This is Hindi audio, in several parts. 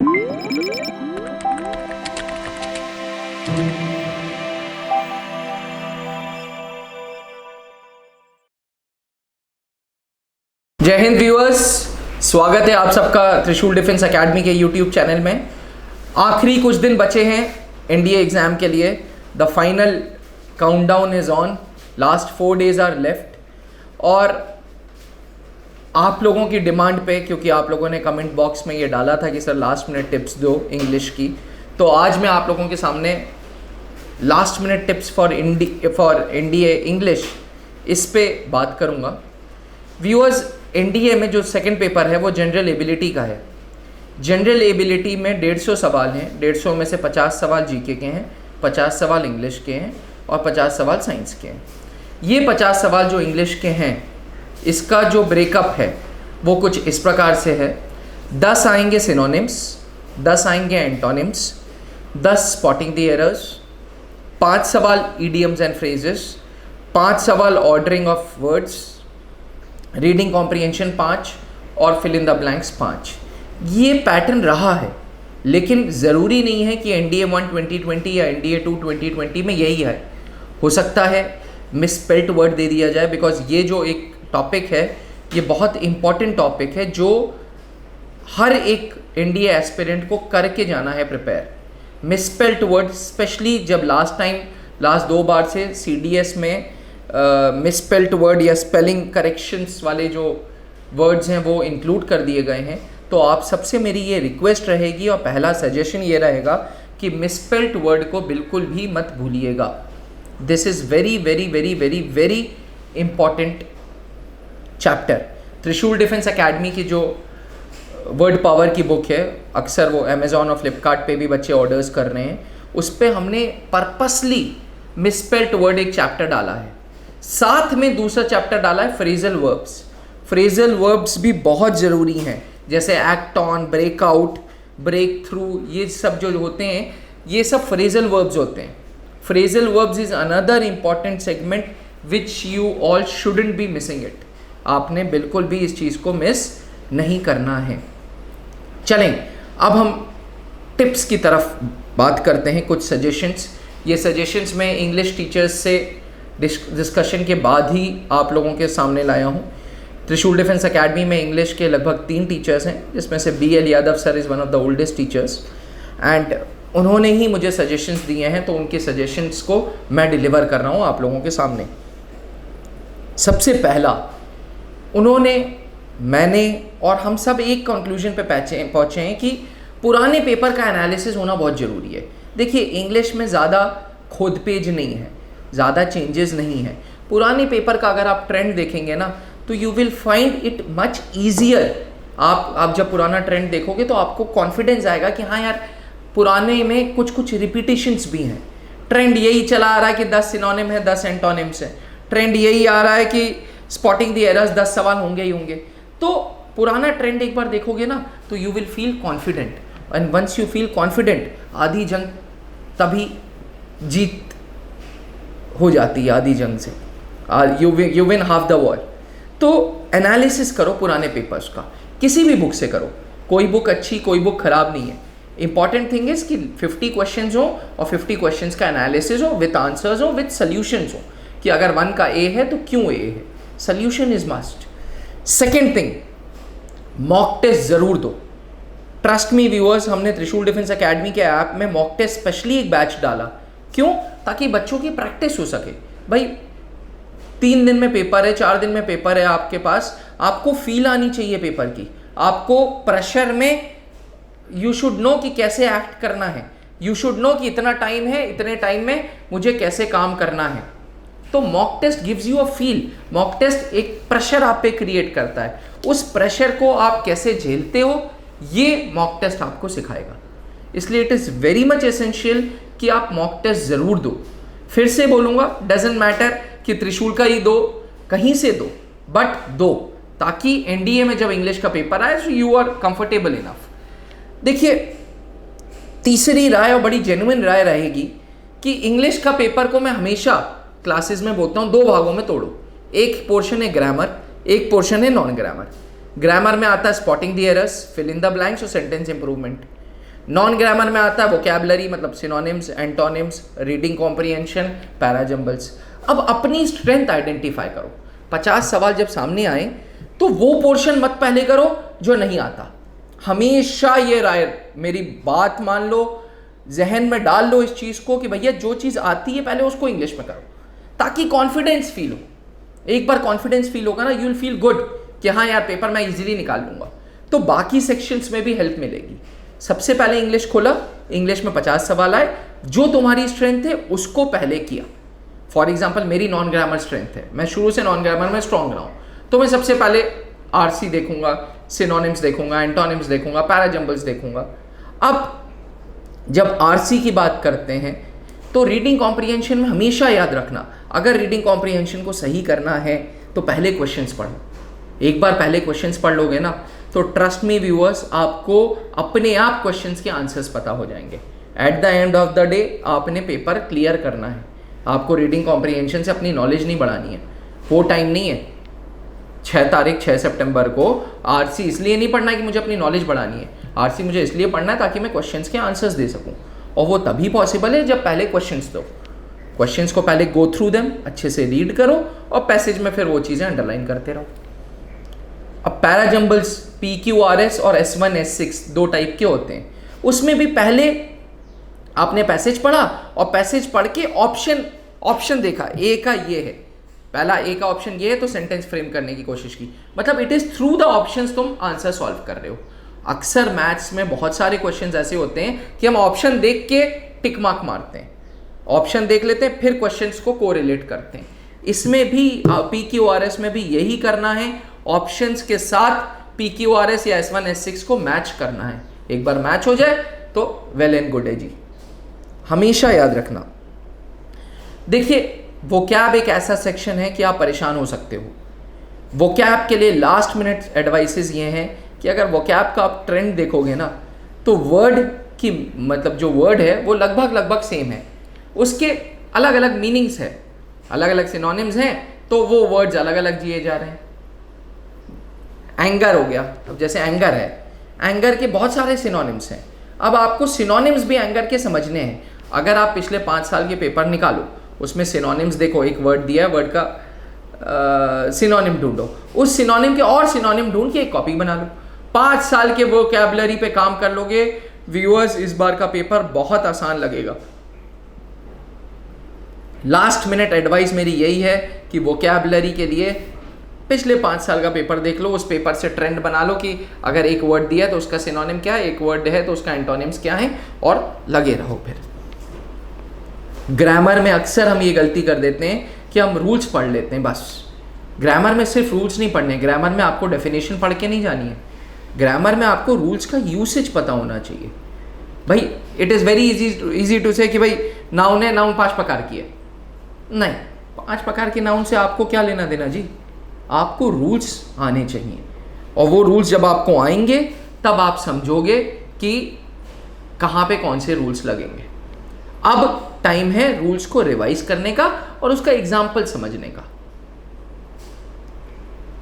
जय हिंद व्यूअर्स, स्वागत है आप सबका त्रिशूल डिफेंस एकेडमी के यूट्यूब चैनल में। आखिरी कुछ दिन बचे हैं एनडीए एग्ज़ाम के लिए। The final countdown is on, last 4 days are left. और आप लोगों की डिमांड पे, क्योंकि आप लोगों ने कमेंट बॉक्स में ये डाला था कि सर लास्ट मिनट टिप्स दो इंग्लिश की, तो आज मैं आप लोगों के सामने last minute tips for NDA English इस पे बात करूँगा। व्यूअर्स, एनडीए में जो सेकंड पेपर है वो जनरल एबिलिटी का है। जनरल एबिलिटी में 150 सवाल हैं। 150 में से 50 सवाल जीके के हैं, 50 सवाल इंग्लिश के हैं और 50 सवाल साइंस के हैं। ये 50 सवाल जो इंग्लिश के हैं, इसका जो ब्रेकअप है वो कुछ इस प्रकार से है। 10 आएंगे सिनोनिम्स, 10 आएंगे एंटोनिम्स, 10 स्पॉटिंग द एरर्स, 5 सवाल ईडियम्स एंड फ्रेजेस, 5 सवाल ordering of words, reading comprehension 5 और फिल इन द ब्लैंक्स 5। ये पैटर्न रहा है, लेकिन ज़रूरी नहीं है कि एनडीए 1 2020 या एनडीए 2 2020 में यही है। हो सकता है मिसस्पेल्ट वर्ड दे दिया जाए, बिकॉज ये जो एक टॉपिक है ये बहुत इंपॉर्टेंट टॉपिक है जो हर एक एनडीए एस्पिरेंट को करके जाना है प्रिपेयर। मिसस्पेल्ट वर्ड, स्पेशली जब लास्ट 2 बार से सीडीएस में मिसस्पेल्ट वर्ड या स्पेलिंग करेक्शंस वाले जो वर्ड्स हैं वो इंक्लूड कर दिए गए हैं। तो आप सबसे मेरी ये रिक्वेस्ट रहेगी और पहला सजेशन ये रहेगा कि मिसस्पेल्ट वर्ड को बिल्कुल भी मत भूलिएगा। This is very very very very very important chapter. त्रिशूल डिफेंस एकेडमी की जो वर्ड पावर की बुक है, अक्सर वो अमेज़ॉन और फ्लिपकार्ट पे भी बच्चे ऑर्डर्स कर रहे हैं, उस पर हमने पर्पसली मिसस्पेल्ट वर्ड एक चैप्टर डाला है। साथ में दूसरा चैप्टर डाला है फ्रेजल वर्ब्स। फ्रेजल वर्ब्स भी बहुत ज़रूरी हैं, जैसे act on, break out, break through, ये सब जो होते हैं ये सब फ्रेजल वर्ब्स होते हैं। Phrasal verbs is another important segment which you all shouldn't be missing it. आपने बिल्कुल भी इस चीज़ को मिस नहीं करना है। चलें, अब हम टिप्स की तरफ बात करते हैं, कुछ सजेशंस। ये सजेशंस मैं इंग्लिश टीचर्स से डिस्कशन के बाद ही आप लोगों के सामने लाया हूँ। त्रिशूल डिफेंस एकेडमी में इंग्लिश के लगभग 3 टीचर्स हैं, जिसमें से BL Yadav sir is one of the oldest teachers, and उन्होंने ही मुझे सजेशंस दिए हैं, तो उनके सजेशंस को मैं डिलीवर कर रहा हूँ आप लोगों के सामने। सबसे पहला, मैंने और हम सब एक कंक्लूजन पे पहुँचे हैं कि पुराने पेपर का एनालिसिस होना बहुत ज़रूरी है। देखिए, इंग्लिश में ज़्यादा खोद पेज नहीं है, ज़्यादा चेंजेस नहीं है। पुराने पेपर का अगर आप ट्रेंड देखेंगे ना, तो you will find it much easier. आप जब पुराना ट्रेंड देखोगे तो आपको कॉन्फिडेंस आएगा कि हाँ यार, पुराने में कुछ रिपीटेशंस भी हैं। ट्रेंड यही चला आ रहा है कि 10 सिनोनिम है, 10 एंटोनिम्स है। ट्रेंड यही आ रहा है कि स्पॉटिंग द एरर्स 10 सवाल होंगे ही होंगे। तो पुराना ट्रेंड एक बार देखोगे ना, तो you will feel confident, and once you feel confident, आधी जंग तभी जीत हो जाती है। आधी जंग से you win half the war. तो एनालिसिस करो पुराने पेपर्स का, किसी भी बुक से करो। कोई बुक अच्छी, कोई बुक खराब नहीं है। इंपॉर्टेंट थिंग इज कि 50 क्वेश्चंस हो और 50 क्वेश्चंस का एनालिसिस हो, विथ आंसर्स हो, विथ सॉल्यूशंस हो, कि अगर 1 का A है तो क्यों A है। Solution is must. Second thing, mock test ज़रूर दो। ट्रस्ट मी व्यूअर्स, हमने त्रिशूल डिफेंस एकेडमी के ऐप में मॉक टेस्ट स्पेशली एक बैच डाला। क्यों? ताकि बच्चों की प्रैक्टिस हो सके। भाई 3 दिन में पेपर है, 4 दिन में पेपर है आपके पास, आपको फील आनी चाहिए पेपर की। आपको प्रेशर में यू शुड नो कि कैसे एक्ट करना है। यू शुड नो कि इतना टाइम है, इतने टाइम में मुझे कैसे काम करना है। तो mock test gives you a feel. Mock test एक प्रेशर आप पे क्रिएट करता है। उस प्रेशर को आप कैसे झेलते हो, ये मॉक टेस्ट आपको सिखाएगा। इसलिए it is very much essential कि आप मॉक टेस्ट ज़रूर दो। फिर से बोलूँगा, डजेंट मैटर कि त्रिशूल का ही दो, कहीं से दो, बट दो, ताकि एनडीए में जब इंग्लिश का पेपर आए तो यू आर कंफर्टेबल इनफ। देखिए, तीसरी राय और बड़ी जेन्युइन राय रहेगी कि इंग्लिश का पेपर को मैं हमेशा क्लासेस में बोलता हूँ 2 भागों में तोड़ो। एक पोर्शन है ग्रामर, एक पोर्शन है नॉन ग्रामर। ग्रामर में आता है spotting the errors, fill in the blanks और सेंटेंस इंप्रूवमेंट। नॉन ग्रामर में आता है वोकैबुलरी, मतलब synonyms, antonyms, reading comprehension, parajumbles. अब अपनी स्ट्रेंथ आइडेंटिफाई करो। 50 सवाल जब सामने आए तो वो पोर्शन मत पहले करो जो नहीं आता। हमेशा ये राय, मेरी बात मान लो, जहन में डाल लो इस चीज को कि भैया जो चीज आती है पहले उसको इंग्लिश में करो, ताकि कॉन्फिडेंस फील हो। एक बार कॉन्फिडेंस फील होगा ना, यू विल फील गुड कि हाँ यार पेपर मैं इजीली निकाल लूंगा, तो बाकी सेक्शंस में भी हेल्प मिलेगी। सबसे पहले इंग्लिश खोला, इंग्लिश में 50 सवाल आए, जो तुम्हारी स्ट्रेंथ है उसको पहले किया। फॉर एग्जाम्पल मेरी नॉन ग्रामर स्ट्रेंथ है, मैं शुरू से नॉन ग्रामर में स्ट्रॉन्ग रहा हूँ, तो मैं सबसे पहले आरसी देखूंगा, सिनोनिम्स देखूंगा, एंटोनिम्स देखूंगा, पैराजम्बल्स देखूंगा। अब जब आरसी की बात करते हैं तो रीडिंग कॉम्प्रिहेंशन में हमेशा याद रखना, अगर रीडिंग कॉम्प्रिहेंशन को सही करना है तो पहले क्वेश्चंस पढ़ो। एक बार पहले क्वेश्चंस पढ़ लोगे ना तो ट्रस्ट मी व्यूअर्स, आपको अपने आप क्वेश्चंस के आंसर्स पता हो जाएंगे। At the end of the day आपने पेपर क्लियर करना है, आपको रीडिंग कॉम्प्रिहेंशन से अपनी नॉलेज नहीं बढ़ानी है। वो टाइम नहीं है 6 सितंबर को आरसी इसलिए नहीं पढ़ना है कि मुझे अपनी नॉलेज बढ़ानी है, आरसी मुझे इसलिए पढ़ना है ताकि मैं क्वेश्चंस के आंसर्स दे सकूं, और वो तभी पॉसिबल है जब पहले क्वेश्चंस दो। क्वेश्चंस को पहले गो थ्रू देम, अच्छे से रीड करो और पैसेज में फिर वो चीज़ें अंडरलाइन करते रहो। अब पैराजम्बल्स PQRS और S1 S6 दो टाइप के होते हैं। उसमें भी पहले आपने पैसेज पढ़ा और पैसेज पढ़ के ऑप्शन देखा, ए का ये है, पहला ए का ऑप्शन ये है तो सेंटेंस फ्रेम करने की कोशिश की, मतलब it is through the options तुम आंसर सॉल्व कर रहे हो। अक्सर मैथ्स में बहुत सारे क्वेश्चंस ऐसे होते हैं कि हम ऑप्शन देख के टिक मार्क मारते हैं, ऑप्शन देख लेते हैं फिर क्वेश्चंस को कोरिलेट करते हैं। इसमें भी PQRS में भी यही करना है, ऑप्शंस के साथ PQRS या S1 S6 को मैच करना है। एक बार मैच हो जाए तो वेल एंड गुड है जी, हमेशा याद रखना। देखिए वोकैब एक ऐसा सेक्शन है कि आप परेशान हो सकते हो। वोकैब के लिए लास्ट मिनट एडवाइसेस ये हैं कि अगर वोकैब का आप ट्रेंड देखोगे ना तो वर्ड की, मतलब जो वर्ड है वो लगभग सेम है, उसके अलग अलग मीनिंग्स है, अलग अलग सिनोनिम्स हैं, तो वो वर्ड्स अलग अलग दिए जा रहे हैं। एंगर हो गया, अब जैसे एंगर है, एंगर के बहुत सारे सिनोनिम्स हैं, अब आपको सिनोनिम्स भी एंगर के समझने हैं। अगर आप पिछले 5 साल के पेपर निकालो, उसमें सिनोनिम्स देखो, एक वर्ड दिया है, वर्ड का सिनोनिम ढूंढो, उस सिनोनिम के और सिनोनिम ढूंढ के एक कॉपी बना लो। 5 साल के वोकैबुलरी पे काम कर लोगे व्यूअर्स, इस बार का पेपर बहुत आसान लगेगा। लास्ट मिनट एडवाइस मेरी यही है कि वोकैबुलरी के लिए पिछले 5 साल का पेपर देख लो, उस पेपर से ट्रेंड बना लो कि अगर एक वर्ड दिया है तो उसका सिनोनिम क्या है, एक वर्ड है तो उसका एंटोनिम्स क्या है, और लगे रहो। फिर ग्रामर में अक्सर हम ये गलती कर देते हैं कि हम रूल्स पढ़ लेते हैं बस। ग्रामर में सिर्फ रूल्स नहीं पढ़ने, ग्रामर में आपको डेफिनेशन पढ़ के नहीं जानी है, ग्रामर में आपको रूल्स का यूसेज पता होना चाहिए। भाई it is very easy to say कि भाई नाउन है, नाउन 5 प्रकार की है, नहीं, 5 प्रकार के नाउन से आपको क्या लेना देना जी, आपको रूल्स आने चाहिए, और वो रूल्स जब आपको आएंगे तब आप समझोगे कि कहाँ पे कौन से रूल्स लगेंगे। अब टाइम है रूल्स को रिवाइज करने का और उसका एग्जाम्पल समझने का।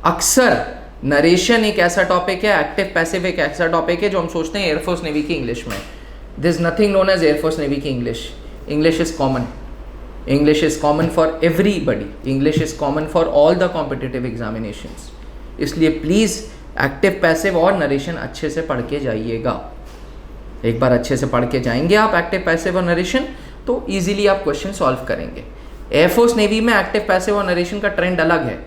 अक्सर नरेशन एक ऐसा टॉपिक है, एक्टिव पैसिव एक ऐसा टॉपिक है जो हम सोचते हैं एयरफोर्स नेवी की इंग्लिश में। This is nothing known as air force navy की English. English is common, English is common for everybody, English is common for all the competitive examinations। इसलिए प्लीज़ एक्टिव पैसिव और नरेशन अच्छे से पढ़ के जाइएगा। एक बार अच्छे से पढ़ के जाएंगे आप एक्टिव पैसिव और नरेशन तो इजीली आप क्वेश्चन सॉल्व करेंगे। एयरफोर्स नेवी में एक्टिव पैसिव और नरेशन का ट्रेंड अलग है,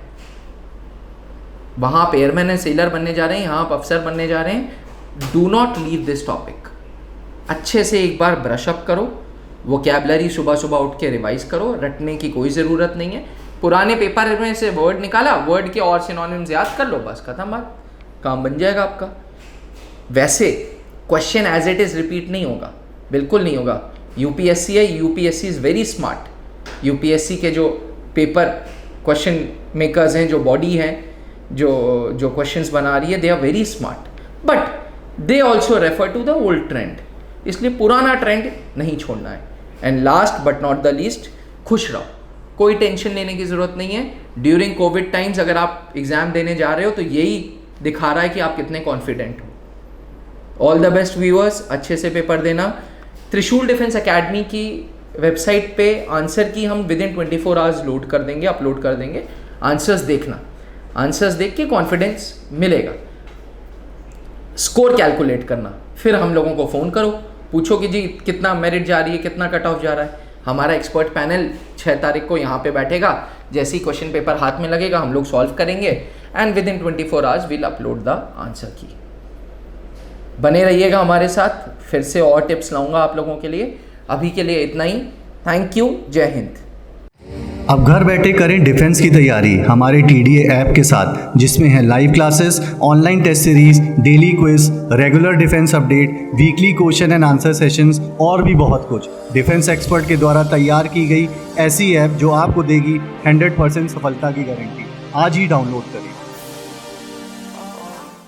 वहाँ आप एयरमैन एंड सेलर बनने जा रहे हैं, यहाँ आप अफसर बनने जा रहे हैं। Do not leave this topic, अच्छे से एक बार ब्रशअप करो, वोकैबुलरी सुबह सुबह उठ के रिवाइज करो, रटने की कोई ज़रूरत नहीं है। पुराने पेपर में से वर्ड निकाला, वर्ड के और सिनोनिम्स याद कर लो, बस खत्म बात, काम बन जाएगा आपका। वैसे question as it is repeat नहीं होगा, बिल्कुल नहीं होगा। यूपीएससी है, UPSC is very smart. UPSC के जो पेपर क्वेश्चन मेकर्स हैं, जो बॉडी है जो क्वेश्चंस बना रही है, they are very smart, but they also refer to the old trend, इसलिए पुराना ट्रेंड नहीं छोड़ना है। And last but not the least, खुश रहो, कोई टेंशन लेने की ज़रूरत नहीं है। ड्यूरिंग कोविड टाइम्स अगर आप एग्ज़ाम देने जा रहे हो तो यही दिखा रहा है कि आप कितने कॉन्फिडेंट हो, ऑल द बेस्ट व्यूअर्स, अच्छे से पेपर देना। त्रिशूल डिफेंस एकेडमी की वेबसाइट पे आंसर की हम विद इन 24 आवर्स लोड कर देंगे, अपलोड कर देंगे। आंसर्स देखना, आंसर्स देख के कॉन्फिडेंस मिलेगा। स्कोर कैलकुलेट करना, फिर हम लोगों को फ़ोन करो, पूछो कि जी कितना मेरिट जा रही है, कितना कट ऑफ जा रहा है। हमारा एक्सपर्ट पैनल 6 तारीख को यहाँ पे बैठेगा। जैसे ही क्वेश्चन पेपर हाथ में लगेगा हम लोग सॉल्व करेंगे and with in 24 hours will upload the answer की। बने रहिएगा हमारे साथ, फिर से और टिप्स लाऊंगा आप लोगों के लिए। अभी के लिए इतना ही, थैंक यू, जय हिंद। अब घर बैठे करें डिफेंस की तैयारी हमारे TDA ऐप के साथ, जिसमें है live classes, online test series, daily quiz, regular defence update, weekly question and answer sessions और भी बहुत कुछ। डिफेंस एक्सपर्ट के द्वारा तैयार की गई ऐसी ऐप जो आपको देगी 100% सफलता की गारंटी। आज ही डाउनलोड करें।